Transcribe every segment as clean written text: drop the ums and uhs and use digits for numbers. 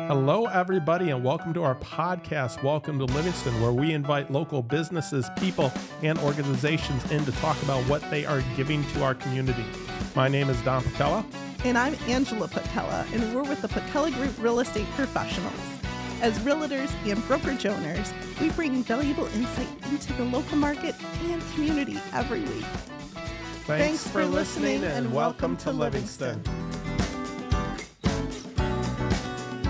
Hello, everybody, and welcome to our podcast, Welcome to Livingston, where we invite local businesses, people, and organizations in to talk about what they are giving to our community. My name is Don Paquette. And I'm Angela Paquette, and we're with the Paquette Group Real Estate Professionals. As realtors and brokerage owners, we bring valuable insight into the local market and community every week. Thanks for listening, and welcome to Livingston.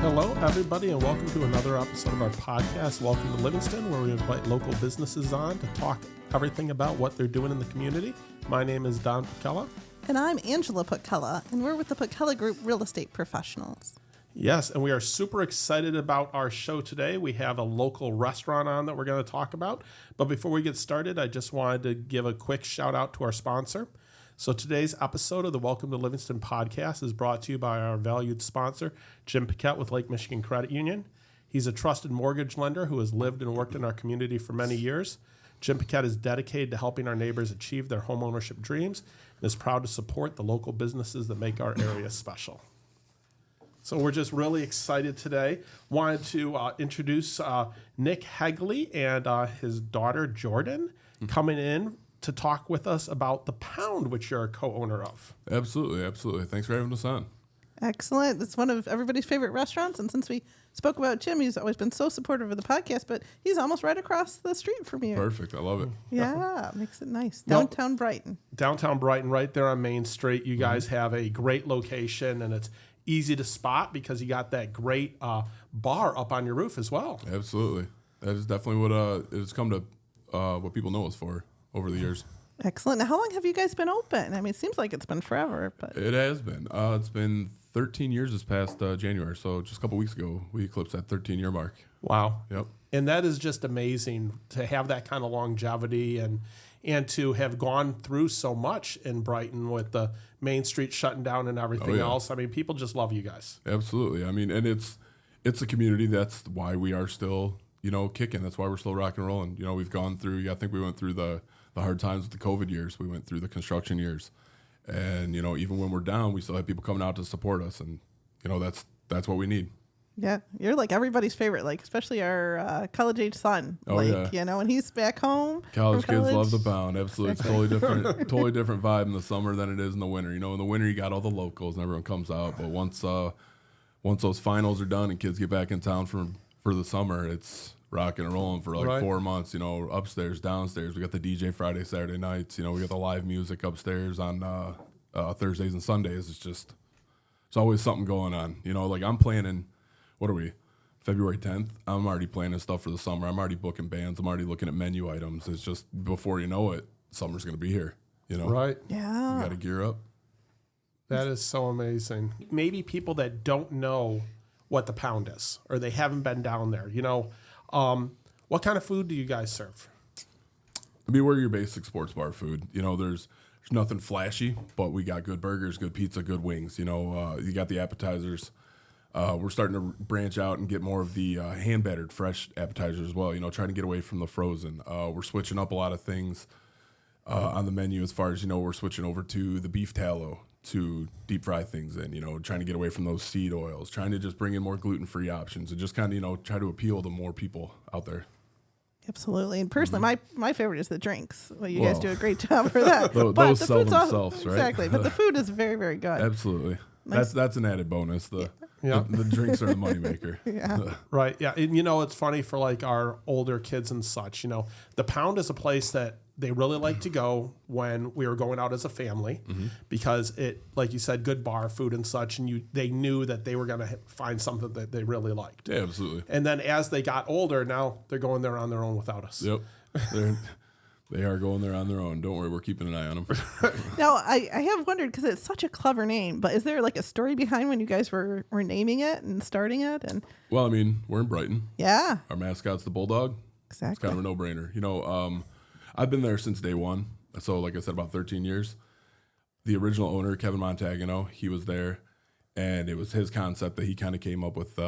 Hello, everybody, and welcome to another episode of our podcast, Welcome to Livingston, where we invite local businesses on to talk everything about what they're doing in the community. My name is Don Paquette. And I'm Angela Paquette, and we're with the Paquette Group Real Estate Professionals. Yes, and we are super excited about our show today. We have a local restaurant on that we're going to talk about. But before we get started, I just wanted to give a quick shout out to our sponsor. So today's episode of the Welcome to Livingston podcast is brought to you by our valued sponsor, Jim Paquette with Lake Michigan Credit Union. He's a trusted mortgage lender who has lived and worked in our community for many years. Jim Paquette is dedicated to helping our neighbors achieve their homeownership dreams and is proud to support the local businesses that make our area special. So we're just really excited today. Wanted to introduce Nick Hegle and his daughter, Jordin, coming in to talk with us about the Pound, which you're a co-owner of. Absolutely, absolutely. Thanks for having us on. Excellent. It's one of everybody's favorite restaurants. And since we spoke about Jim, he's always been so supportive of the podcast, but he's almost right across the street from you. Perfect. I love it. Yeah, makes it nice. Downtown Brighton. Downtown Brighton, right there on Main Street. You guys have a great location, and it's easy to spot because you got that great bar up on your roof as well. Absolutely. That is definitely what it's come to what people know us for over the years. Excellent. Now, how long have you guys been open? I mean, it seems like it's been forever, but It has been. It's been 13 years this past January. So just a couple weeks ago, we eclipsed that 13-year mark. Wow. Yep. And that is just amazing to have that kind of longevity and to have gone through so much in Brighton with the Main Street shutting down and everything else. I mean, people just love you guys. Absolutely. I mean, and it's a community. That's why we are still, kicking. That's why we're still rocking and rolling. We've gone through, I think we went through the hard times with the COVID years. We went through the construction years. And, even when we're down, we still have people coming out to support us. And, that's what we need. yeah, you're like everybody's favorite, like especially our college-age son. When he's back home. College kids love the Pound. Absolutely. It's totally different vibe in the summer than it is in the winter. In the winter, you got all the locals and everyone comes out. But once those finals are done and kids get back in town for the summer, it's rocking and rolling for 4 months, upstairs, downstairs. We got the DJ Friday, Saturday nights. We got the live music upstairs on Thursdays and Sundays. It's always something going on. I'm planning, what are we, February 10th? I'm already planning stuff for the summer. I'm already booking bands. I'm already looking at menu items. It's just, before you know it, summer's going to be here, Right. Yeah. You got to gear up. That is so amazing. Maybe people that don't know what the Pound is or they haven't been down there, what kind of food do you guys serve? I mean, we're your basic sports bar food. There's nothing flashy, but we got good burgers, good pizza, good wings. You got the appetizers. We're starting to branch out and get more of the hand-battered fresh appetizers as well, trying to get away from the frozen. We're switching up a lot of things on the menu as far as, we're switching over to the beef tallow to deep fry things in, trying to get away from those seed oils, trying to just bring in more gluten-free options and just kind of, try to appeal to more people out there. Absolutely. And personally, my favorite is the drinks. Well, you guys do a great job for that. Those sell themselves, right? Exactly. But the food is very, very good. Absolutely. Nice. That's an added bonus. The drinks are the moneymaker. Yeah. Right. Yeah. And, it's funny for our older kids and such, the Pound is a place that they really like to go when we were going out as a family because it, like you said, good bar food and such. And they knew that they were going to find something that they really liked. Yeah, absolutely. And then as they got older, now they're going there on their own without us. Yep. They are going there on their own. Don't worry, we're keeping an eye on them. Now, I have wondered, because it's such a clever name, but is there a story behind when you guys were naming it and starting it? And Well, I mean, we're in Brighton. Yeah. Our mascot's the Bulldog. Exactly. It's kind of a no-brainer. I've been there since day one. So, like I said, about 13 years. The original owner, Kevin Montagano, he was there. And it was his concept that he kind of came up with,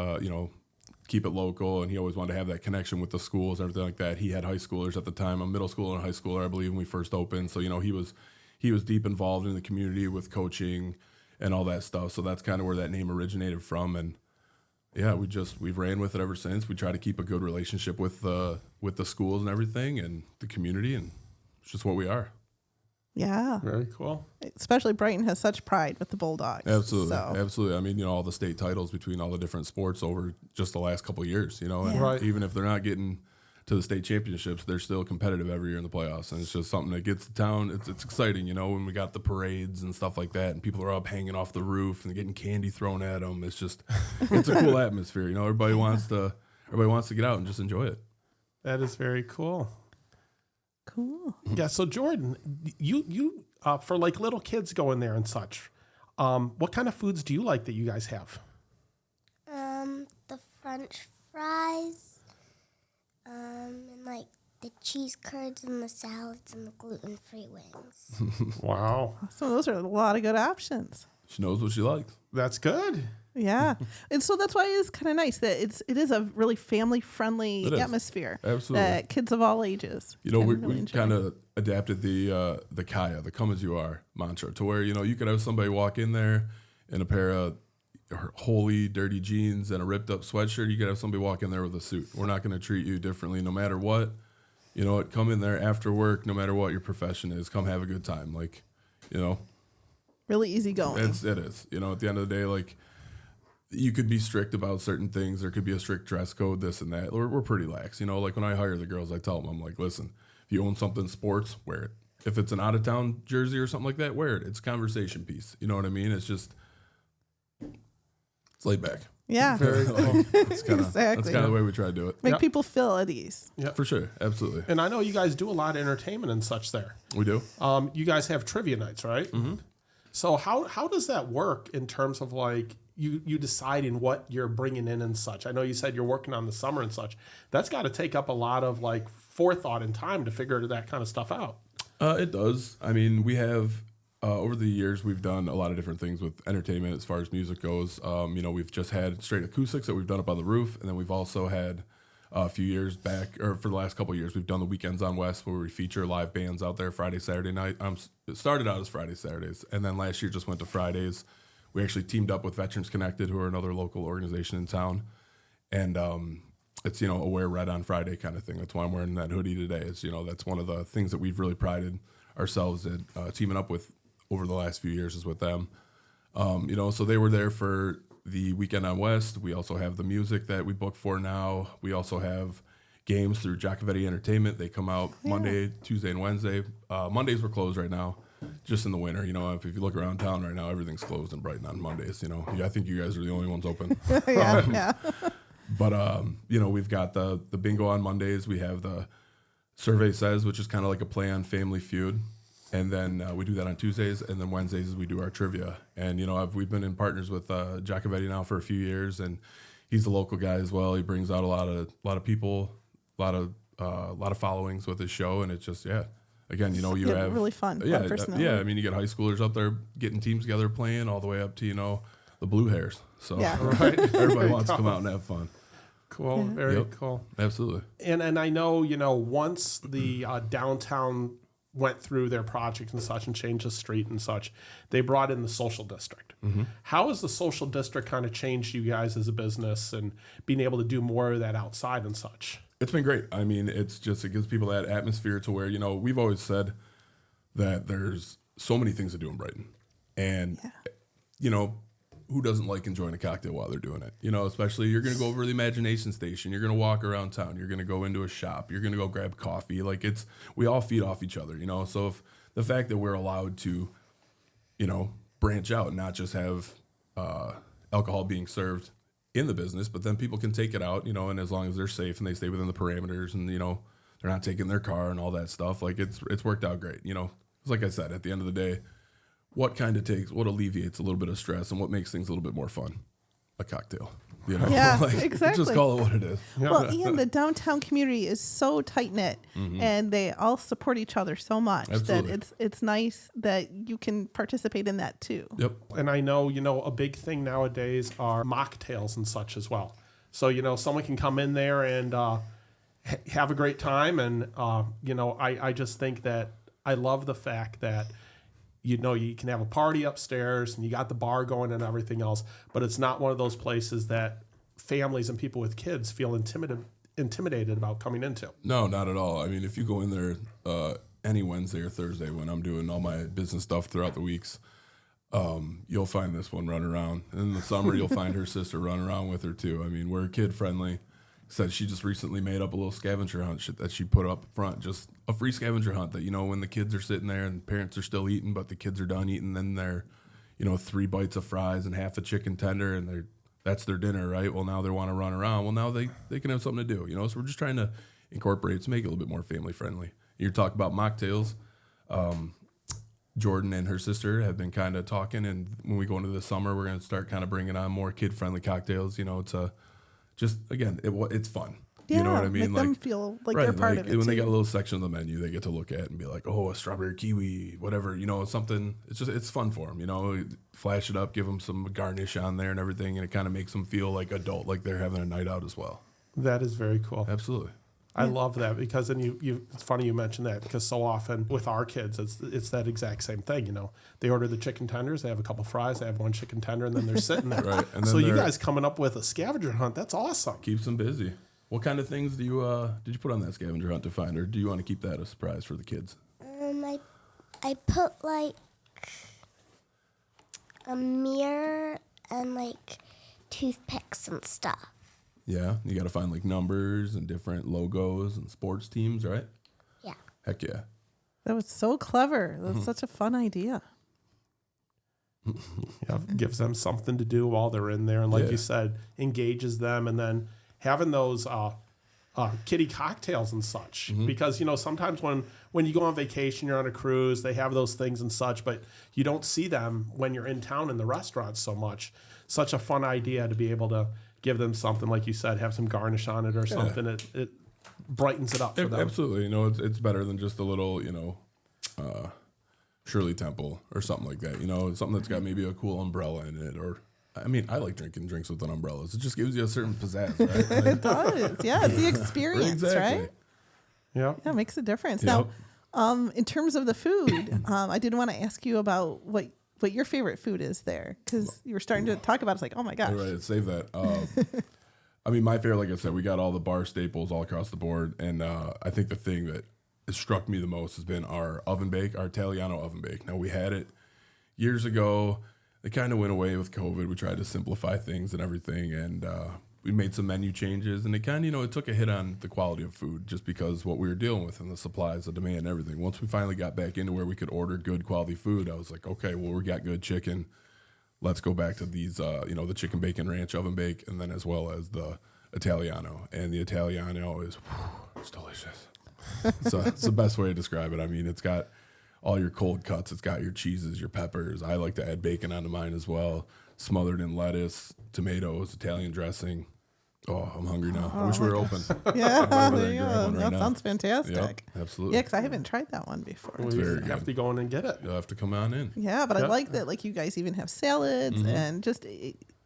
keep it local, and he always wanted to have that connection with the schools, everything like that. He had high schoolers at the time, a middle schooler and a high schooler, I believe, when we first opened. So, he was deep involved in the community with coaching and all that stuff. So that's kind of where that name originated from. And yeah, we've ran with it ever since. We try to keep a good relationship with the schools and everything and the community, and it's just what we are. Yeah. Very cool. Especially Brighton has such pride with the Bulldogs. Absolutely. So. Absolutely. I mean, all the state titles between all the different sports over just the last couple of years, and Right. even if they're not getting to the state championships, they're still competitive every year in the playoffs. And it's just something that gets the town. It's exciting, when we got the parades and stuff like that and people are up hanging off the roof and getting candy thrown at them. It's just, it's a cool atmosphere. Everybody wants to get out and just enjoy it. That is very cool. Cool. Yeah. So Jordin, you for like little kids going there and such, what kind of foods do you like that you guys have? The French fries, and like the cheese curds and the salads and the gluten-free wings. Wow. So those are a lot of good options. She knows what she likes. That's good. Yeah. And so that's why it's kind of nice that it is a really family-friendly It is. atmosphere. Absolutely. That kids of all ages. We kind of adapted the Kaya, the come as you are mantra to where, you could have somebody walk in there in a pair of holy dirty jeans and a ripped up sweatshirt. You could have somebody walk in there with a suit. We're not going to treat you differently no matter what. Come in there after work, no matter what your profession is, come have a good time. Really easy going. It is. At the end of the day, you could be strict about certain things. There could be a strict dress code, this and that. We're pretty lax. When I hire the girls, I tell them, I'm like, listen, if you own something sports, wear it. If it's an out-of-town jersey or something like that, wear it. It's a conversation piece. You know what I mean? It's just, it's laid back. Yeah. Very cool. That's kind of Exactly. the way we try to do it. Make Yep. people feel at ease. Yep. For sure. Absolutely. And I know you guys do a lot of entertainment and such there. We do. You guys have trivia nights, right? Mm-hmm. So how does that work in terms of you deciding what you're bringing in and such? I know you said you're working on the summer and such. That's got to take up a lot of forethought and time to figure that kind of stuff out. It does. I mean, we have over the years we've done a lot of different things with entertainment as far as music goes. We've just had straight acoustics that we've done up on the roof, and then we've also had a few years back, or for the last couple of years, we've done the Weekends on West where we feature live bands out there Friday, Saturday night. It started out as Friday, Saturdays, and then last year just went to Fridays. We actually teamed up with Veterans Connected, who are another local organization in town, and it's a wear red on Friday kind of thing. That's why I'm wearing that hoodie today. It's that's one of the things that we've really prided ourselves in teaming up with over the last few years is with them. So they were there for the Weekend on West. We also have the music that we book for now. We also have games through Giacovetti Entertainment. They come out Monday, Tuesday, and Wednesday. Mondays we're closed right now, just in the winter. If you look around town right now, everything's closed in Brighton on Mondays. I think you guys are the only ones open. Yeah. But we've got the bingo on Mondays. We have the Survey Says, which is kind of like a play on Family Feud. And then we do that on Tuesdays, and then Wednesdays we do our trivia. And we've been in partners with Giacovetti now for a few years, and he's a local guy as well. He brings out a lot of people, a lot of followings with his show, and it's just Again, you have really fun. Yeah, personality. I mean, you get high schoolers up there getting teams together playing, all the way up to the blue hairs. So Right. everybody wants to come out and have fun. Cool. Very cool. Absolutely. And I know, once the downtown went through their project and such and changed the street and such, they brought in the social district. Mm-hmm. How has the social district kind of changed you guys as a business and being able to do more of that outside and such? It's been great. I mean, it gives people that atmosphere to where, we've always said that there's so many things to do in Brighton. And, who doesn't like enjoying a cocktail while they're doing it? Especially you're going to go over to the Imagination Station. You're going to walk around town. You're going to go into a shop. You're going to go grab coffee. We all feed off each other, So if the fact that we're allowed to, branch out and not just have alcohol being served in the business, but then people can take it out, and as long as they're safe and they stay within the parameters and, they're not taking their car and all that stuff, it's worked out great. Like I said, at the end of the day, what alleviates a little bit of stress and what makes things a little bit more fun? A cocktail. Yeah, exactly. Just call it what it is. Well, and the downtown community is so tight knit, and they all support each other so much Absolutely. that it's nice that you can participate in that too. Yep. And I know, a big thing nowadays are mocktails and such as well. So, someone can come in there and have a great time. And, I just think that I love the fact that, you can have a party upstairs and you got the bar going and everything else, but it's not one of those places that families and people with kids feel intimidated about coming into. No, not at all. I mean, if you go in there any Wednesday or Thursday when I'm doing all my business stuff throughout the weeks, you'll find this one running around. And in the summer, you'll find her sister running around with her too. I mean, we're kid friendly. Said she just recently made up a little scavenger hunt that she put up front, just a free scavenger hunt that, when the kids are sitting there and parents are still eating, but the kids are done eating, then they're, 3 bites of fries and half a chicken tender, and that's their dinner, right? Well, now they want to run around. Well, now they can have something to do, so we're just trying to incorporate to make it a little bit more family friendly. You're talking about mocktails. Jordin and her sister have been kind of talking, and when we go into the summer, we're going to start kind of bringing on more kid-friendly cocktails, to just, again, it's fun. Yeah, you know what I mean? Make them feel like they're part of it, when they too. got a little section of the menu, they get to look at and be like, oh, a strawberry kiwi, whatever, something. It's fun for them, flash it up, give them some garnish on there and everything, and it kind of makes them feel like adult, like they're having a night out as well. That is very cool. Absolutely. I love that because then it's funny you mentioned that because so often with our kids it's that exact same thing. They order the chicken tenders, they have a couple fries, they have one chicken tender, and then they're sitting there. Right. And then so you guys coming up with a scavenger hunt, that's awesome. Keeps them busy. What kind of things did you put on that scavenger hunt to find, or do you want to keep that a surprise for the kids? I put like a mirror and like toothpicks and stuff. Yeah, you got to find like numbers and different logos and sports teams, right? Yeah. Heck yeah. That was so clever. That's such a fun idea. Yeah, gives them something to do while they're in there, and like you said, engages them, and then having those kiddie cocktails and such. Because sometimes when you go on vacation, you're on a cruise, they have those things and such, but you don't see them when you're in town in the restaurants so much. Such a fun idea to be able to give them something, like you said, have some garnish on it or something. It brightens it up for them. Absolutely. It's better than just a little, Shirley Temple or something like that. Something that's got maybe a cool umbrella in it. Or, I mean, I like drinking drinks with an umbrella. It just gives you a certain pizzazz, right? It does. Yeah, it's the experience, right? Yeah. Yeah, it makes a difference. Yep. Now, in terms of the food, I did want to ask you about what your favorite food is there, because you were starting to talk about it. It's like, oh my gosh. Right, save that. I mean, my favorite, like I said, we got all the bar staples all across the board, and I think the thing that has struck me the most has been our oven bake, our Italiano oven bake. Now, we had it years ago. It kind of went away with COVID. We tried to simplify things and everything, and we made some menu changes, and it kind of, it took a hit on the quality of food just because what we were dealing with and the supplies, the demand, and everything. Once we finally got back into where we could order good quality food, I was like, okay, well, we got good chicken. Let's go back to these, the chicken bacon ranch oven bake, and then as well as the Italiano. And the Italiano is, it's delicious. So it's the best way to describe it. I mean, it's got all your cold cuts. It's got your cheeses, your peppers. I like to add bacon onto mine as well, smothered in lettuce, tomatoes, Italian dressing. Oh, I'm hungry now. I wish we were open. Yeah, there there you go. That sounds fantastic. Yep, absolutely. Yeah, because I haven't tried that one before. We very have good. to go in and get it. You'll have to come on in. Yeah, but I like that. Like, you guys even have salads and just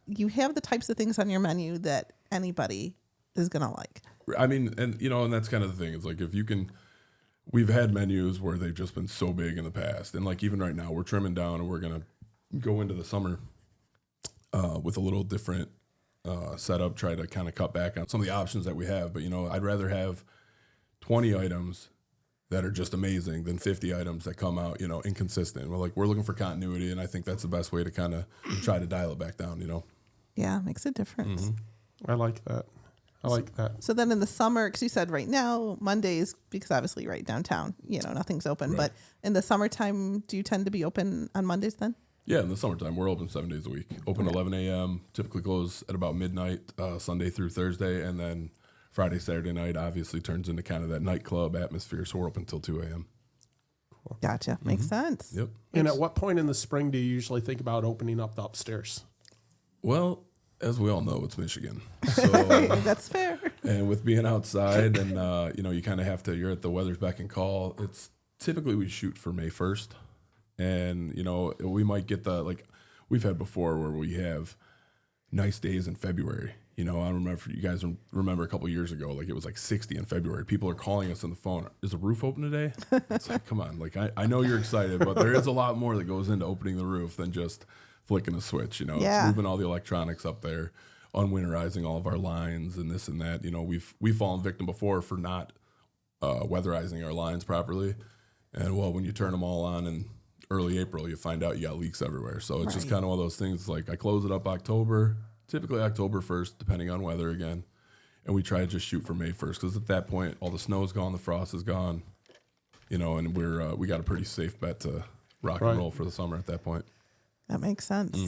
you have the types of things on your menu that anybody is gonna like. I mean, and that's kind of the thing. It's like if you can. We've had menus where they've just been so big in the past, and like even right now, we're trimming down, and we're gonna go into the summer with a little different setup. Try to kind of cut back on some of the options that we have. But I'd rather have 20 items that are just amazing than 50 items that come out, inconsistent. We're looking for continuity, and I think that's the best way to kind of try to dial it back down. Yeah, makes a difference. I like that. So then in the summer, because you said right now, Mondays, because obviously right downtown, nothing's open. Right. But in the summertime, do you tend to be open on Mondays then? Yeah, in the summertime, we're open 7 days a week. Open 11 a.m., typically close at about midnight, Sunday through Thursday, and then Friday, Saturday night obviously turns into kind of that nightclub atmosphere, so we're open until 2 a.m. Cool. Gotcha. Makes sense. Yep. And at what point in the spring do you usually think about opening up the upstairs? Well, as we all know, it's Michigan. So, That's fair. and with being outside and, you kind of have to, you're at the weather's beck and call. It's typically we shoot for May 1st. And, we might get we've had before where we have nice days in February. I remember, you guys remember a couple years ago, it was 60 in February. People are calling us on the phone. Is the roof open today? It's like, come on. I know you're excited, but there is a lot more that goes into opening the roof than just flicking a switch. It's moving all the electronics up there, unwinterizing all of our lines and this and that. You know, we've fallen victim before for not weatherizing our lines properly. And well, when you turn them all on in early April, you find out you got leaks everywhere. So it's just kind of one of those things. Like I close it up October, typically October 1st, depending on weather again. And we try to just shoot for May 1st because at that point, all the snow's gone, the frost is gone, you know, and we got a pretty safe bet to rock and roll for the summer at that point. That makes sense.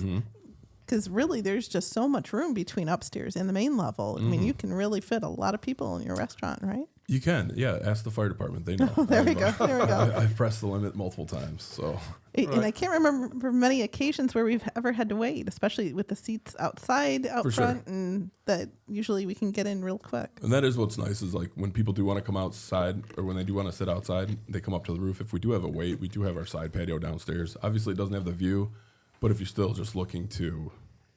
Because really, there's just so much room between upstairs and the main level. I mean, you can really fit a lot of people in your restaurant, right? You can, yeah. Ask the fire department; they know. There we go. I've pressed the limit multiple times. So, and I can't remember many occasions where we've ever had to wait, especially with the seats outside, out front, and that usually we can get in real quick. And that is what's nice is like when people do want to come outside, or when they do want to sit outside, they come up to the roof. If we do have a wait, we do have our side patio downstairs. Obviously, it doesn't have the view, but if you're still just looking to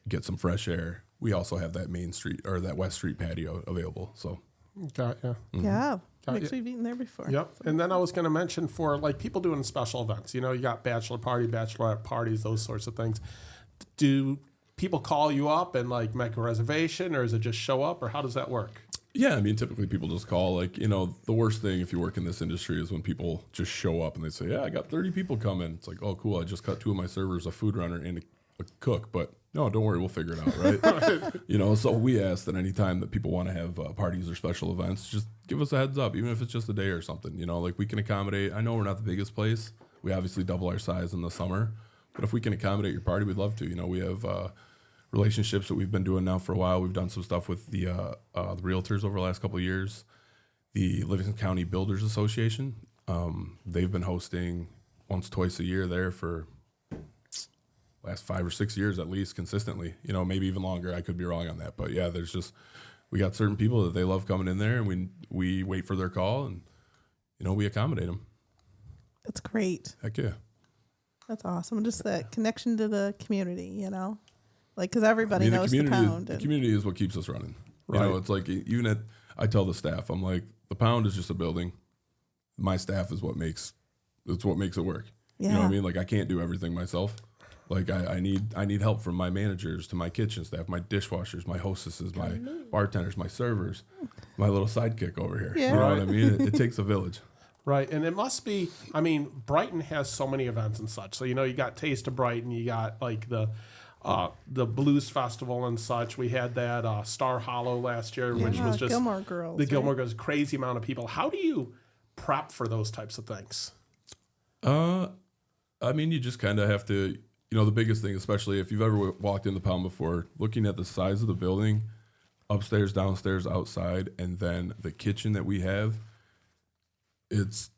get some fresh air, we also have that main street or that West Street patio available. So. Got ya. Yeah. We've eaten there before. Yep. And then I was going to mention for like people doing special events, you know, you got bachelor party, bachelorette parties, those sorts of things. Do people call you up and like make a reservation, or is it just show up, or how does that work? Yeah, I mean, typically people just call. Like, you know, the worst thing if you work in this industry is when people just show up and they say, yeah, I got 30 people coming. It's like, oh, cool. I just cut 2 of my servers, a food runner and a cook, but no, don't worry, we'll figure it out, right? You know, so we ask that any time that people want to have parties or special events, just give us a heads up, even if it's just a day or something. You know, like we can accommodate. I know we're not the biggest place. We obviously double our size in the summer, but if we can accommodate your party, we'd love to. You know, we have relationships that we've been doing now for a while. We've done some stuff with the realtors over the last couple of years. The Livingston County Builders Association, they've been hosting once, twice a year there for last 5 or 6 years at least consistently, you know, maybe even longer. I could be wrong on that, but yeah, there's just, we got certain people that they love coming in there, and we wait for their call, and, you know, we accommodate them. That's great. Heck yeah. That's awesome. Just that connection to the community, you know, like, cause everybody knows the Pound. The community is what keeps us running. Right. You know, it's like, even I tell the staff, I'm like, the Pound is just a building. My staff is what makes it work. Yeah. You know what I mean? Like I can't do everything myself. Like I need help from my managers to my kitchen staff, my dishwashers, my hostesses, my bartenders, my servers, my little sidekick over here. Yeah. You know what I mean? It takes a village. Right. And it must be, I mean, Brighton has so many events and such. So, you know, you got Taste of Brighton, you got like the Blues Festival and such. We had that Star Hollow last year, which was just Gilmore Girls. The Gilmore Girls, crazy amount of people. How do you prep for those types of things? I mean, you just kind of have to, you know, the biggest thing, especially if you've ever walked in the Pound before, looking at the size of the building, upstairs, downstairs, outside, and then the kitchen that we have, it's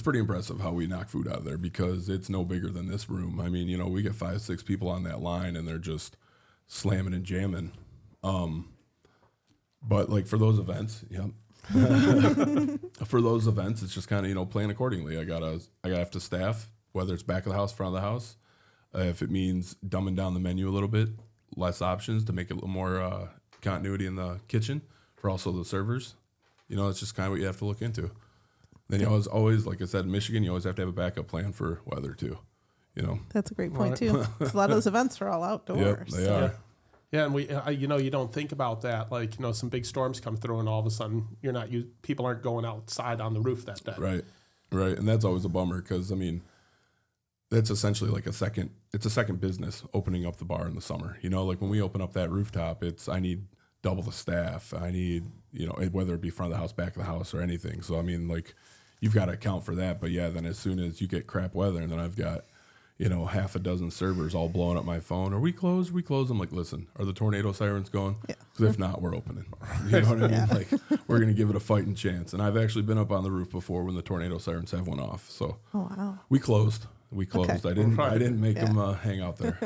pretty impressive how we knock food out of there because it's no bigger than this room. I mean, you know, we get 5, 6 people on that line and they're just slamming and jamming. But like for those events, for those events, it's just kind of, you know, plan accordingly. I gotta have to staff, whether it's back of the house, front of the house. If it means dumbing down the menu a little bit, less options to make it a little more continuity in the kitchen for also the servers. You know, it's just kind of what you have to look into. Then you always, like I said, in Michigan, you always have to have a backup plan for weather too. You know, that's a great point too. A lot of those events are all outdoors. Yep, they are. Yeah, and we, you know, you don't think about that. Like, you know, some big storms come through, and all of a sudden, people aren't going outside on the roof that day. Right, and that's always a bummer because I mean, that's essentially like it's a second business opening up the bar in the summer. You know, like when we open up that rooftop, I need double the staff. I need, you know, whether it be front of the house, back of the house, or anything. So I mean, like, you've got to account for that. But yeah, then as soon as you get crap weather, and then I've got, you know, half a dozen servers all blowing up my phone. Are we closed? I'm like, listen, are the tornado sirens going? Yeah. Because if not, we're opening. You know what I mean? Like, we're going to give it a fighting chance. And I've actually been up on the roof before when the tornado sirens have went off. So we closed. Okay. I didn't make them hang out there.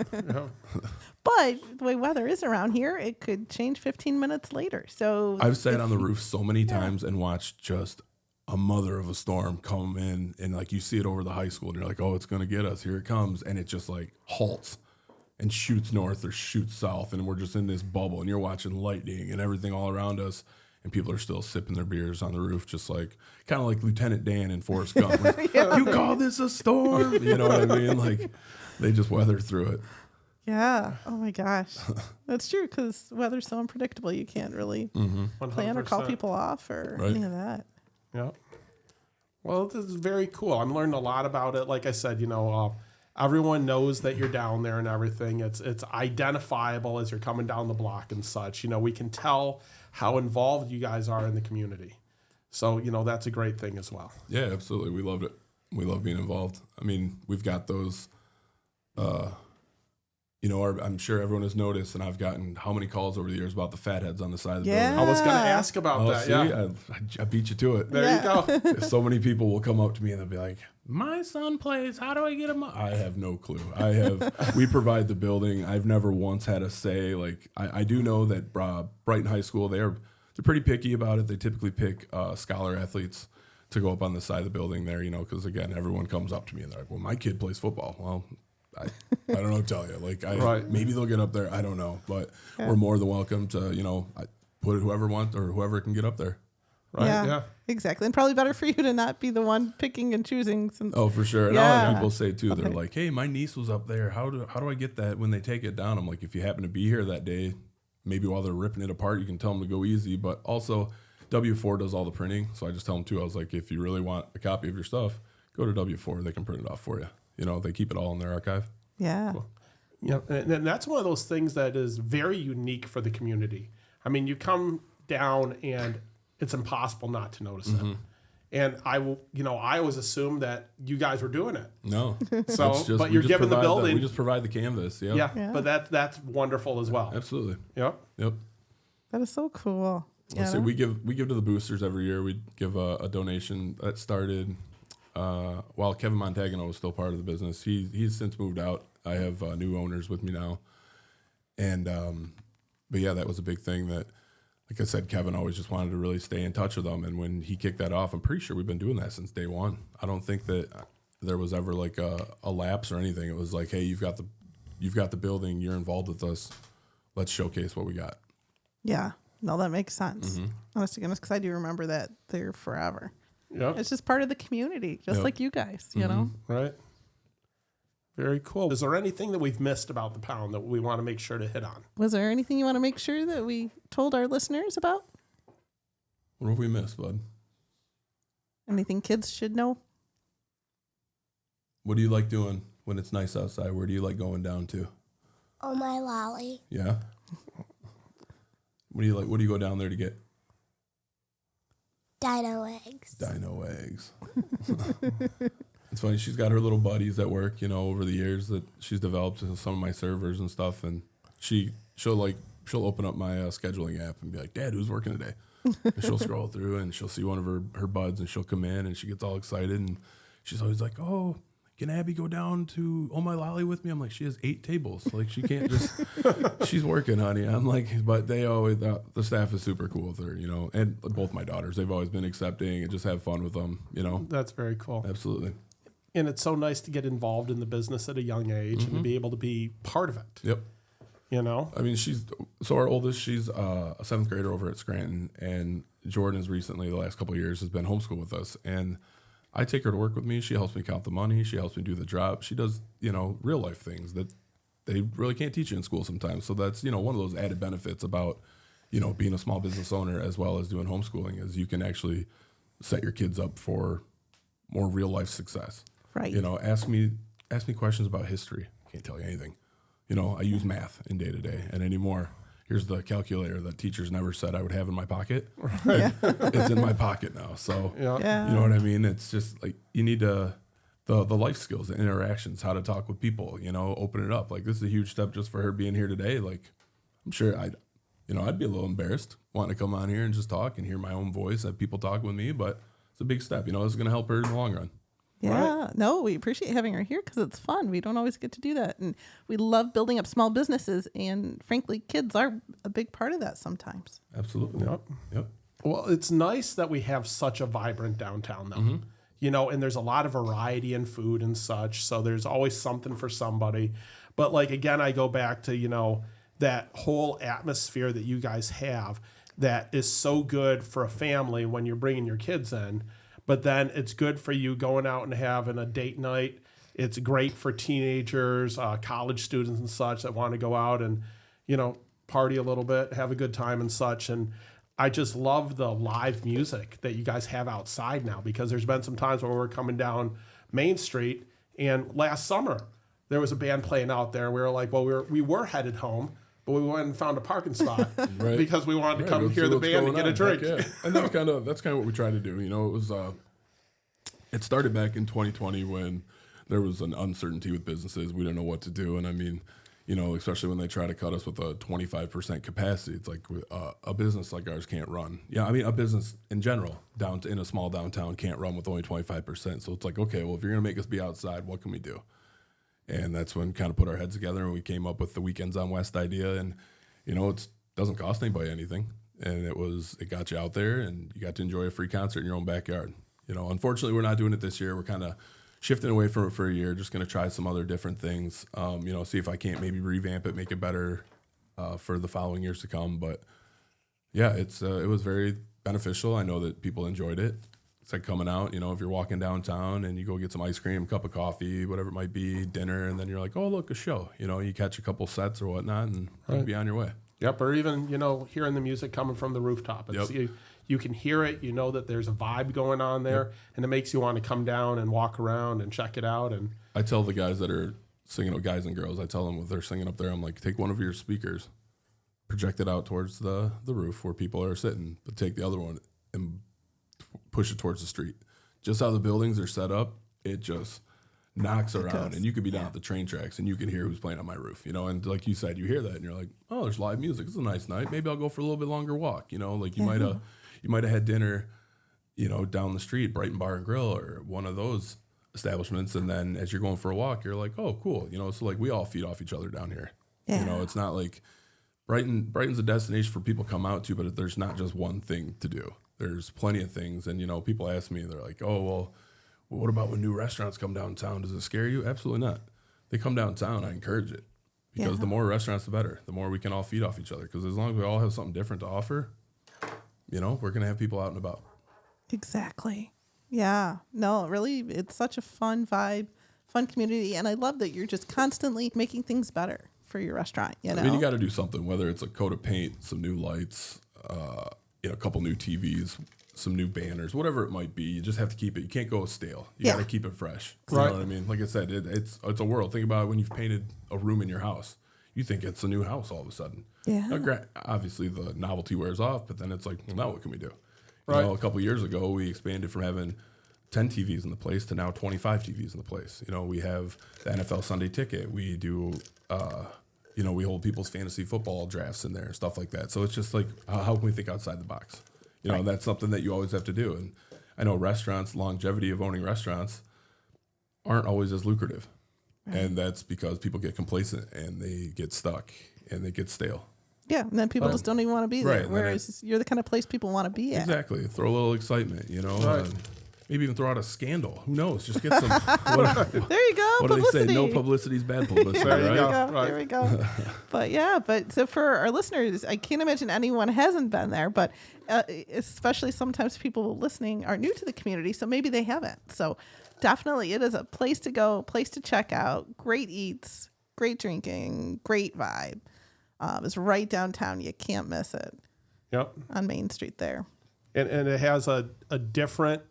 But the way weather is around here, it could change 15 minutes later. So I've sat on the roof so many times and watched just a mother of a storm come in, and like you see it over the high school, and you're like, oh, it's gonna get us. Here it comes, and it just like halts and shoots north or shoots south, and we're just in this bubble, and you're watching lightning and everything all around us, and people are still sipping their beers on the roof, just like kind of like Lieutenant Dan in Forrest Gump. Like, you call this a storm? You know what I mean? Like they just weather through it. Yeah. Oh my gosh. That's true because weather's so unpredictable. You can't really plan or call 100%. people off or Right. any of that. Yeah. Well, this is very cool. I'm learning a lot about it. Like I said, everyone knows that you're down there and everything. It's identifiable as you're coming down the block and such. We can tell how involved you guys are in the community. So, that's a great thing as well. Yeah, absolutely. We loved it. We love being involved. I mean, we've got those, I'm sure everyone has noticed, and I've gotten how many calls over the years about the fatheads on the side of the Yeah. building. I was going to ask about Oh, that. see, Yeah. I beat you to it. There you go. So many people will come up to me and they'll be like, "My son plays. How do I get him?" I have no clue. We provide the building. I've never once had a say. Like I do know that Brighton High School, they're pretty picky about it. They typically pick scholar athletes to go up on the side of the building there, because again, everyone comes up to me and they're like, "Well, my kid plays football." Well, I don't know what to tell you. Like, Right. maybe they'll get up there. I don't know, but we're more than welcome to, put whoever wants or whoever can get up there. Right. Yeah. Exactly. And probably better for you to not be the one picking and choosing. Since Oh, for sure. And Yeah. I'll have people say too, they're Okay. like, "Hey, my niece was up there. How do I get that when they take it down?" I'm like, if you happen to be here that day, maybe while they're ripping it apart, you can tell them to go easy. But also, W4 does all the printing, so I just tell them too. I was like, if you really want a copy of your stuff, go to W4. They can print it off for you. They keep it all in their archive. yeah. Yeah, and that's one of those things that is very unique for the community. I mean, you come down and it's impossible not to notice it. And I always assumed that you guys were doing it. No, So, it's just- but we you're just given the provide building. we just provide the canvas. Yep. Yeah, but that's wonderful as well. Absolutely. Yep. Yep. That is so cool. Let's see, we give to the boosters every year. We give a donation that started while Kevin Montagano was still part of the business. He's since moved out. I have new owners with me now, and but yeah, that was a big thing that, like I said, Kevin always just wanted to really stay in touch with them. And when he kicked that off, I'm pretty sure we've been doing that since day one. I don't think that there was ever like a lapse or anything. It was like, hey, you've got the building, you're involved with us. Let's showcase what we got. Yeah. No, that makes sense. Honest to goodness, because I do remember that they're forever. Yep. It's just part of the community, just Yep. like you guys, you know? Right. Very cool. Is there anything that we've missed about the pound that we want to make sure to hit on? Was there anything you want to make sure that we told our listeners about? What have we missed, bud? Anything kids should know? What do you like doing when it's nice outside? Where do you like going down to? Oh, my lolly. Yeah. What do you like? What do you go down there to get? Dino eggs. Dino eggs. It's funny. She's got her little buddies at work, over the years that she's developed in some of my servers and stuff. And she'll open up my scheduling app and be like, "Dad, who's working today?" And she'll scroll through and she'll see one of her buds and she'll come in and she gets all excited and she's always like, "Oh, can Abby go down to Oh My Lolly with me?" I'm like, "She has 8 tables. Like, she can't just, she's working, honey." I'm like, but they always, the staff is super cool with her, and both my daughters, they've always been accepting and just have fun with them, That's very cool. Absolutely. And it's so nice to get involved in the business at a young age and to be able to be part of it. Yep. I mean, our oldest, she's a 7th grader over at Scranton, and Jordin has recently, the last couple of years, has been homeschooled with us. And I take her to work with me. She helps me count the money. She helps me do the job. She does, real life things that they really can't teach you in school sometimes. So that's, one of those added benefits about, being a small business owner as well as doing homeschooling is you can actually set your kids up for more real life success. Right. Ask me questions about history. I can't tell you anything. I use math in day to day, and anymore, here's the calculator that teachers never said I would have in my pocket. Yeah. It's in my pocket now. So, Yeah. you know what I mean? It's just like you need the life skills, the interactions, how to talk with people, open it up. Like, this is a huge step just for her being here today. Like, I'm sure I'd be a little embarrassed wanting to come on here and just talk and hear my own voice, have people talk with me, but it's a big step. This is going to help her in the long run. Yeah, no, we appreciate having her here because it's fun. We don't always get to do that. And we love building up small businesses. And frankly, kids are a big part of that sometimes. Absolutely. Yep. Well, it's nice that we have such a vibrant downtown, though. And there's a lot of variety in food and such. So there's always something for somebody. But again, I go back to, that whole atmosphere that you guys have that is so good for a family when you're bringing your kids in. But then it's good for you going out and having a date night It's great for teenagers, college students and such that want to go out and, party a little bit, have a good time and such. And I just love the live music that you guys have outside now, because there's been some times when we're coming down Main Street, and last summer there was a band playing out there. We were like, well, we were headed home, but we went and found a parking spot because we wanted to come and hear the band and get a drink. Yeah. And that's kind of what we tried to do. It was it started back in 2020 when there was an uncertainty with businesses. We didn't know what to do, and I mean, especially when they try to cut us with a 25% capacity, it's like a business like ours can't run. Yeah, I mean, a business in general in a small downtown can't run with only 25%. So it's like, okay, well, if you're gonna make us be outside, what can we do? And that's when kind of put our heads together and we came up with the Weekends on West idea. And it doesn't cost anybody anything, and it got you out there and you got to enjoy a free concert in your own backyard. Unfortunately, we're not doing it this year. We're kind of shifting away from it for a year, just going to try some other different things, see if I can't maybe revamp it, make it better for the following years to come. But yeah, it was very beneficial. I know that people enjoyed it. It's like coming out, if you're walking downtown and you go get some ice cream, cup of coffee, whatever it might be, dinner, and then you're like, oh, look, a show. You catch a couple sets or whatnot and you be on your way. Yep, or even, hearing the music coming from the rooftop. It's, you can hear it, that there's a vibe going on there, and it makes you want to come down and walk around and check it out. And I tell the guys that are singing, guys and girls, I tell them if they're singing up there, I'm like, take one of your speakers, project it out towards the roof where people are sitting, but take the other one and push it towards the street. Just how the buildings are set up, it just knocks around, and you could be down at the train tracks and you can hear who's playing on my roof, and like you said, you hear that and you're like, oh, there's live music. It's a nice night. Maybe I'll go for a little bit longer walk. Like you might have had dinner, down the street, Brighton Bar and Grill or one of those establishments, and then as you're going for a walk, you're like, oh, cool. So like we all feed off each other down here. Yeah. It's not like Brighton's a destination for people to come out to, but there's not just one thing to do. There's plenty of things, and people ask me, they're like, oh, well, what about when new restaurants come downtown? Does it scare you? Absolutely not. They come downtown, I encourage it, because the more restaurants, the better. The more we can all feed off each other, because as long as we all have something different to offer, we're going to have people out and about. Exactly. Yeah. No, really, it's such a fun vibe, fun community, and I love that you're just constantly making things better for your restaurant. I mean, you got to do something, whether it's a coat of paint, some new lights, a couple new TVs, some new banners, whatever it might be. You just have to keep it. You can't go stale. You got to keep it fresh. You know what I mean? Like I said, it's a world. Think about it when you've painted a room in your house. You think it's a new house all of a sudden. Yeah. Now, obviously, the novelty wears off, but then it's like, well, now what can we do? A couple years ago, we expanded from having 10 TVs in the place to now 25 TVs in the place. We have the NFL Sunday Ticket. We do, we hold people's fantasy football drafts in there, stuff like that. So it's just like, how can we think outside the box? That's something that you always have to do. And I know longevity of owning restaurants aren't always as lucrative. Right. And that's because people get complacent and they get stuck and they get stale. Yeah, and then people just don't even want to be there. Right, whereas you're the kind of place people want to be at. Exactly. Throw a little excitement, maybe even throw out a scandal. Who knows? Just get some. There you go. What publicity. Do they say? No publicity is bad publicity. There you right? go. Right. There we go. But so for our listeners, I can't imagine anyone hasn't been there. But especially sometimes people listening are new to the community, so maybe they haven't. So definitely, it is a place to go, place to check out. Great eats, great drinking, great vibe. It's right downtown. You can't miss it. Yep. On Main Street there. And it has a different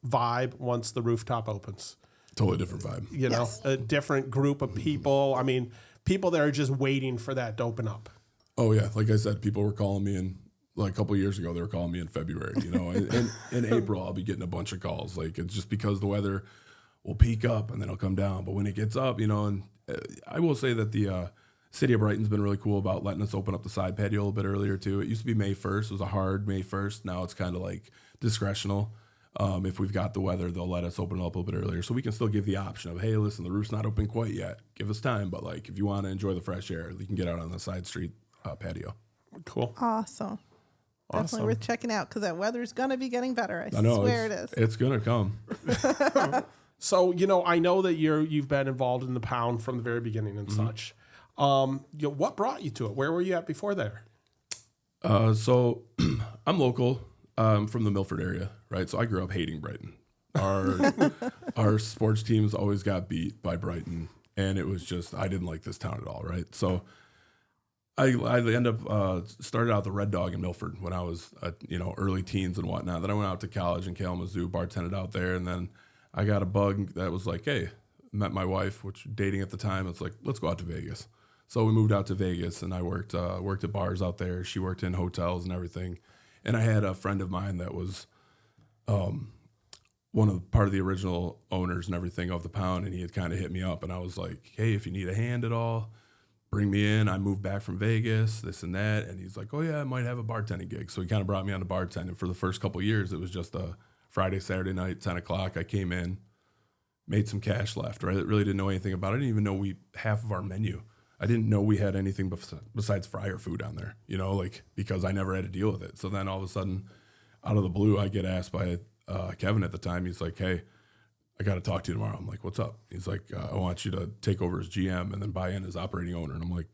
vibe once the rooftop opens. Totally different vibe. A different group of people. I mean, people that are just waiting for that to open up. Oh, yeah. Like I said, people were calling me like a couple of years ago, they were calling me in February. In April, I'll be getting a bunch of calls. Like, it's just because the weather will peak up and then it'll come down. But when it gets up, and I will say that the City of Brighton's been really cool about letting us open up the side patio a little bit earlier, too. It used to be May 1st. It was a hard May 1st. Now it's kind of like discretional. If we've got the weather, they'll let us open it up a little bit earlier. So we can still give the option of, hey, listen, the roof's not open quite yet. Give us time. But, like, if you want to enjoy the fresh air, you can get out on the side street patio. Cool. Awesome. Definitely worth checking out because that weather's going to be getting better. I know, swear it is. It's going to come. So, I know that you've been involved in the Pound from the very beginning and such. What brought you to it? Where were you at before there? So I'm local from the Milford area, right? So I grew up hating Brighton. Our sports teams always got beat by Brighton, and it was just I didn't like this town at all, right? So I end up started out the Red Dog in Milford when I was early teens and whatnot. Then I went out to college in Kalamazoo, bartended out there, and then I got a bug that was like, hey, met my wife, which dating at the time. It's like, let's go out to Vegas. So we moved out to Vegas, and I worked at bars out there. She worked in hotels and everything. And I had a friend of mine that was part of the original owners and everything of the Pound, and he had kind of hit me up, and I was like, hey, if you need a hand at all, bring me in. I moved back from Vegas, this and that. And he's like, oh, yeah, I might have a bartending gig. So he kind of brought me on to bartending. For the first couple of years, it was just a Friday, Saturday night, 10 o'clock. I came in, made some cash left, right? I really didn't know anything about it. I didn't even know half of our menu. I didn't know we had anything besides fryer food on there, because I never had to deal with it. So then all of a sudden, out of the blue, I get asked by Kevin at the time. He's like, hey, I got to talk to you tomorrow. I'm like, what's up? He's like, I want you to take over as GM and then buy in as operating owner. And I'm like,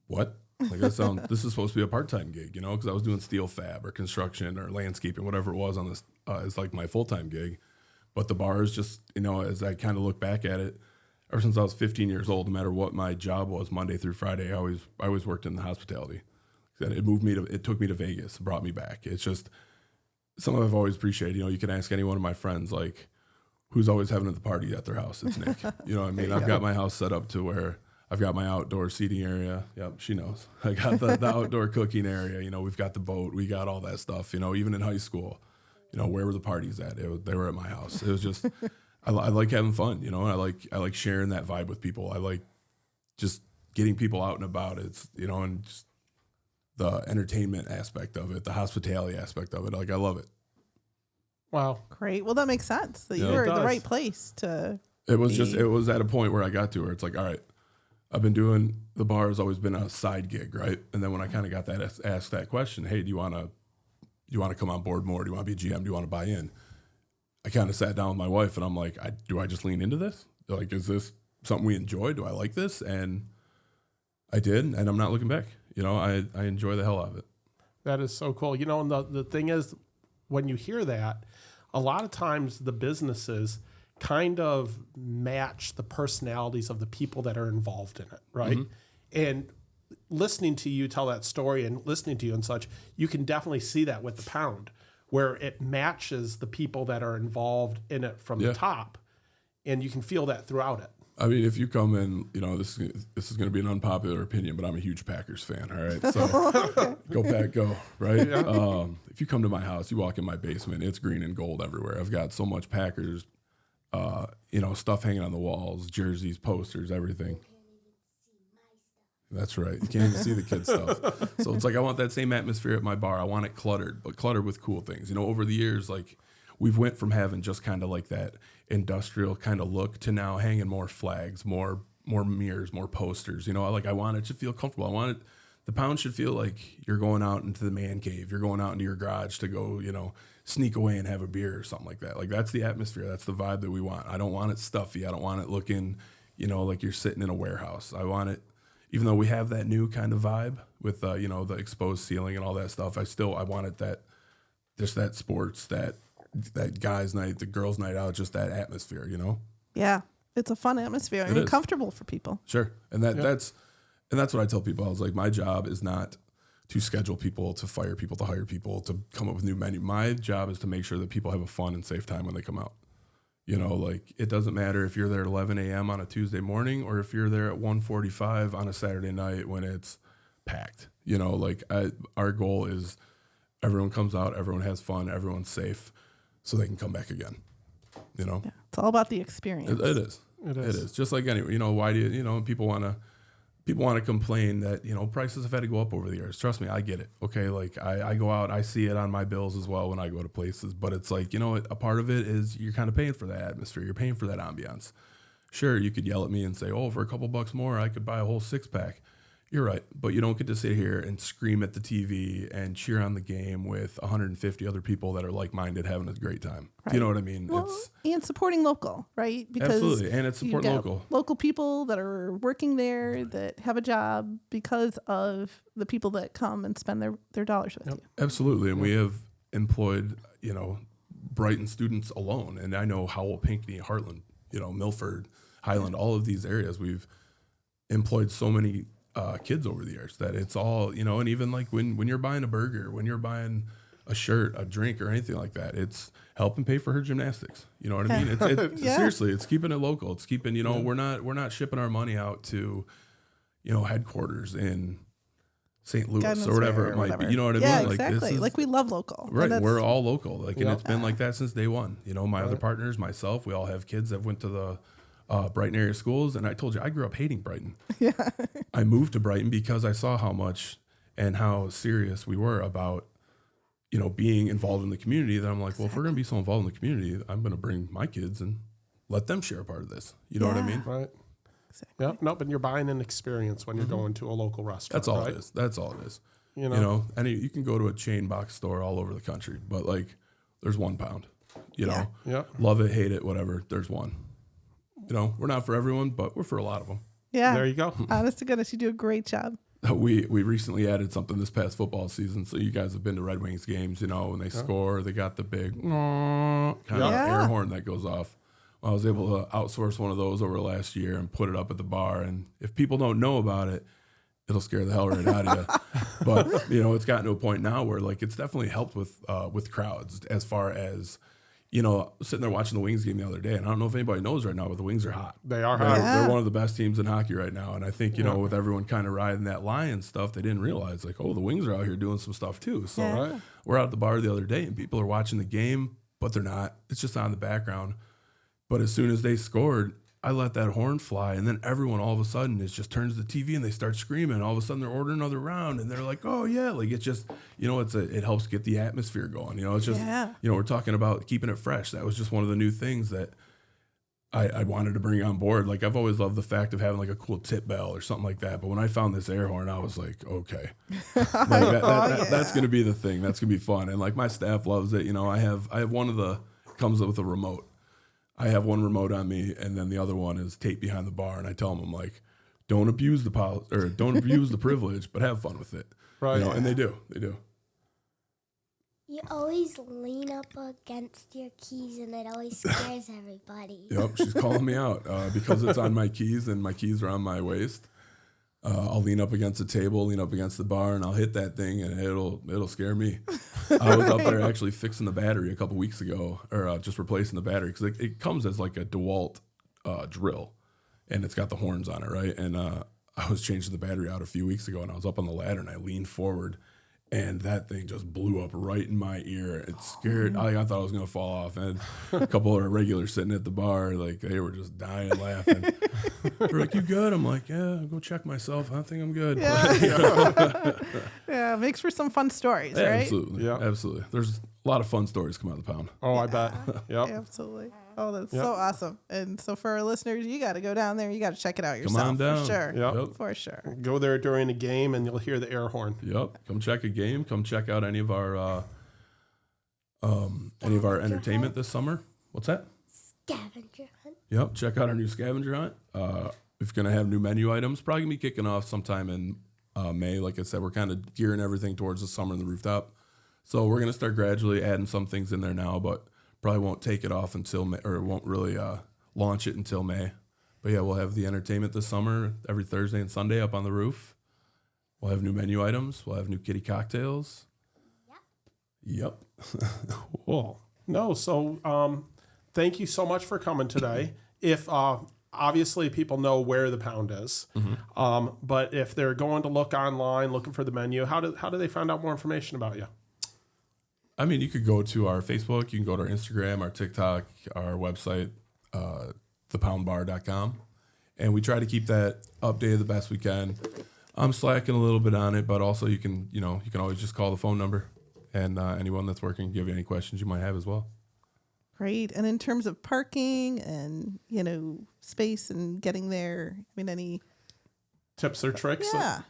what? Like this is supposed to be a part-time gig, because I was doing steel fab or construction or landscaping, whatever it was on this, is like my full-time gig. But the bar is just, as I kind of look back at it, ever since I was 15 years old, no matter what my job was, Monday through Friday, I always worked in the hospitality. It took me to Vegas, brought me back. It's just something I've always appreciated. You can ask any one of my friends, like, who's always having the party at their house? It's Nick. You know what I mean? I've got my house set up to where I've got my outdoor seating area. Yep, she knows. I got the outdoor cooking area. We've got the boat. We got all that stuff. Even in high school, where were the parties at? They were at my house. It was just, I like having fun, and I like sharing that vibe with people. I like just getting people out and about. It's, and just the entertainment aspect of it, the hospitality aspect of it. Like, I love it. Wow. Great. Well, that makes sense that you were in the right place to. It was at a point where I got to where it's like, all right, I've been doing, the bar has always been a side gig, right? And then when I kind of got asked that question, hey, do you want to come on board more? Do you want to be GM? Do you want to buy in? I kind of sat down with my wife and I'm like, do I just lean into this? Like, is this something we enjoy? Do I like this? And I did, and I'm not looking back. I enjoy the hell out of it. That is so cool. And the thing is, when you hear that, a lot of times the businesses kind of match the personalities of the people that are involved in it, right? Mm-hmm. And listening to you tell that story and listening to you and such, you can definitely see that with the Pound, where it matches the people that are involved in it from the top, and you can feel that throughout it. I mean, if you come in, this is going to be an unpopular opinion, but I'm a huge Packers fan, all right? So Go Pack, go, right? Yeah. If you come to my house, you walk in my basement, it's green and gold everywhere. I've got so much Packers, stuff hanging on the walls, jerseys, posters, everything. That's right. You can't even see the kids' stuff. So it's like I want that same atmosphere at my bar. I want it cluttered, but cluttered with cool things. Over the years, like, we've went from having just kind of like that industrial kind of look to now hanging more flags, more mirrors, more posters. I want it to feel comfortable. The Pound should feel like you're going out into the man cave. You're going out into your garage to go, sneak away and have a beer or something like that. Like, that's the atmosphere. That's the vibe that we want. I don't want it stuffy. I don't want it looking, like you're sitting in a warehouse. I want it, even though we have that new kind of vibe with, the exposed ceiling and all that stuff, I wanted that sports, that guys' night, the girls' night out, just that atmosphere, Yeah, it's a fun atmosphere and comfortable for people. Sure, and that's what I tell people. I was like, my job is not to schedule people, to fire people, to hire people, to come up with new menu. My job is to make sure that people have a fun and safe time when they come out. It doesn't matter if you're there at 11 a.m. on a Tuesday morning or if you're there at 1:45 on a Saturday night when it's packed. Our goal is everyone comes out, everyone has fun, everyone's safe, so they can come back again. Yeah, it's all about the experience. It is. Just like why do people want to complain that, prices have had to go up over the years. Trust me, I get it. Okay. Like I go out, I see it on my bills as well when I go to places, but it's like, a part of it is you're kind of paying for that atmosphere. You're paying for that ambiance. Sure. You could yell at me and say, oh, for a couple bucks more, I could buy a whole 6-pack. You're right, but you don't get to sit here and scream at the TV and cheer on the game with 150 other people that are like-minded having a great time. Right. You know what I mean? Well, and supporting local, right? Because absolutely, and it's supporting local. Local people that are working there that have a job because of the people that come and spend their dollars with you. Absolutely, and we have employed, Brighton students alone. And I know Howell, Pinckney, Heartland, Milford, Highland, all of these areas. We've employed so many kids over the years that it's all, and even like when you're buying a burger, when you're buying a shirt, a drink, or anything like that, it's helping pay for her gymnastics. You know what I mean? Seriously, it's keeping it local. It's keeping, we're not shipping our money out to, headquarters in St. Louis or whatever it might be. You know what I mean? Yeah, exactly. Like we love local. Right. We're all local. Like, and it's been like that since day one. My other partners, myself, we all have kids that went to the Brighton area schools. And I told you, I grew up hating Brighton. Yeah. I moved to Brighton because I saw how much and how serious we were about being involved in the community, that I'm like, well, if we're going to be so involved in the community, I'm going to bring my kids and let them share a part of this. You know what I mean? Right. Exactly. Yep. No, but you're buying an experience when you're going to a local restaurant. That's all it is. That's all it is. And you can go to a chain box store all over the country, but like there's 1 pound, love it, hate it, whatever. There's one, we're not for everyone, but we're for a lot of them. Yeah. There you go. Honest to goodness, you do a great job. We recently added something this past football season. So you guys have been to Red Wings games, when they score, they got the big kind of air horn that goes off. I was able to outsource one of those over last year and put it up at the bar. And if people don't know about it, it'll scare the hell right out of you. But it's gotten to a point now where like it's definitely helped with crowds as far as. Sitting there watching the Wings game the other day, and I don't know if anybody knows right now, but the Wings are hot. They are hot. They're one of the best teams in hockey right now. And I think, with everyone kind of riding that Lions stuff, they didn't realize, like, the Wings are out here doing some stuff too. So we're out at the bar the other day, and people are watching the game, but they're not. It's just on in the background. But as soon as they scored, I let that horn fly, and then everyone all of a sudden just turns the TV and they start screaming. All of a sudden they're ordering another round, and they're like, "Oh yeah!" Like it's just, it helps get the atmosphere going. It's just, we're talking about keeping it fresh. That was just one of the new things that I wanted to bring on board. Like I've always loved the fact of having like a cool tip bell or something like that. But when I found this air horn, I was like, okay, that's gonna be the thing. That's gonna be fun, and like my staff loves it. I have one of the comes with a remote. I have one remote on me, and then the other one is taped behind the bar. And I tell them, I'm like, don't abuse the don't abuse the privilege, but have fun with it. Right. And they do. They do. You always lean up against your keys, and it always scares everybody. Yep, she's calling me out because it's on my keys, and my keys are on my waist. I'll lean up against the table, lean up against the bar, and I'll hit that thing, and it'll scare me. I was up there actually fixing the battery a couple weeks ago, or just replacing the battery, because it comes as like a DeWalt drill, and it's got the horns on it, right? And I was changing the battery out a few weeks ago, and I was up on the ladder, and I leaned forward, and that thing just blew up right in my ear. It scared. I thought I was gonna fall off. And a couple of our regulars sitting at the bar, like they were just dying laughing. They're like, "You good?" I'm like, "Yeah, I'll go check myself. I think I'm good." Yeah, makes for some fun stories, right? Absolutely. Yeah, absolutely. There's a lot of fun stories come out of the pound. Oh, I bet. Yep. Absolutely. Oh, that's so awesome. And so for our listeners, you got to go down there. You got to check it out yourself. Come on down. For sure. Yep. For sure. Go there during a game and you'll hear the air horn. Yep. Come check a game. Come check out any of our entertainment this summer. What's that? Scavenger hunt. Yep. Check out our new scavenger hunt. We're going to have new menu items. Probably going to be kicking off sometime in May. Like I said, we're kind of gearing everything towards the summer in the rooftop. So we're going to start gradually adding some things in there now, but probably won't take it off until May, or won't really launch it until May. But yeah, we'll have the entertainment this summer every Thursday and Sunday up on the roof. We'll have new menu items. We'll have new kitty cocktails. Yep. Cool. No, so thank you so much for coming today. If obviously people know where the pound is, but if they're going to look online, looking for the menu, how do they find out more information about you? I mean, you could go to our Facebook, you can go to our Instagram, our TikTok, our website, thepoundbar.com. And we try to keep that updated the best we can. I'm slacking a little bit on it, but also you can always just call the phone number, and anyone that's working can give you any questions you might have as well. Great. And in terms of parking and, space and getting there, I mean, any tips or tricks? Yeah.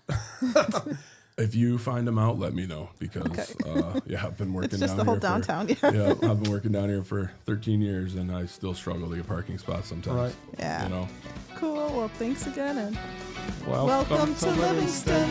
If you find them out, let me know, because I've been working down here. It's just the whole downtown. Yeah, I've been working down here for 13 years, and I still struggle to get parking spots sometimes. Right. Yeah. Cool. Well, thanks again, and welcome to Livingston.